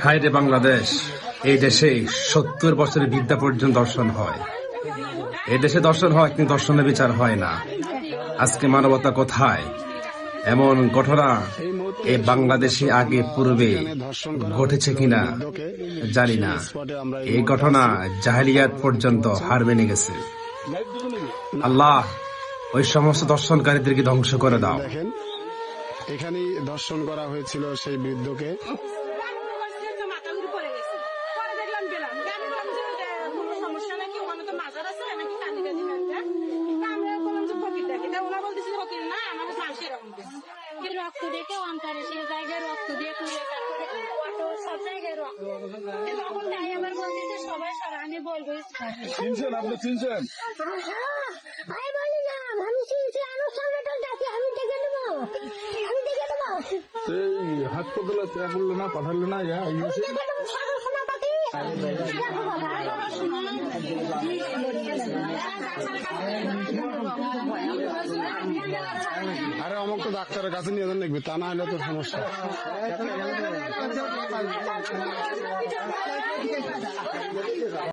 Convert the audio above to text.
হায় রে বাংলাদেশ, এই দেশে 70 বছরের বিদ্যা পর্যন্ত দর্শন হয়। এই দেশে দর্শন হয় কিন্তু দর্শনের বিচার হয় না। আজকে মানবতা কোথায়? এমন ঘটনা এই বাংলাদেশে আগে পূর্বে ঘটেছে কিনা জানি না। এই ঘটনা জাহেলিয়াত পর্যন্ত হার মেনে গেছে। আল্লাহ ওই সমস্ত দর্শনকারীদেরকে ধ্বংস করে দাও। দেখেন, এখানেই ধর্ষণ করা হয়েছিল সেই বৃদ্ধকে। রক্ত দেখে অন্তরে সে জায়গায় রক্ত দিয়ে সব জায়গায় রক্ত তখন তাই আমার বলতেছে সবাই সরা আমি বলবো চিনছেন, আপনি চিনছেন? আমি বলি না আমি চিনছি আনুষ্ঠানটা ডাকি আমি দেখে নেবো এই হাত পদলা চা করলো না, পাঠালো না, আরে অমুক তো ডাক্তারের কাছে নিয়ে যান দেখবি, তা না হলে তো সমস্যা।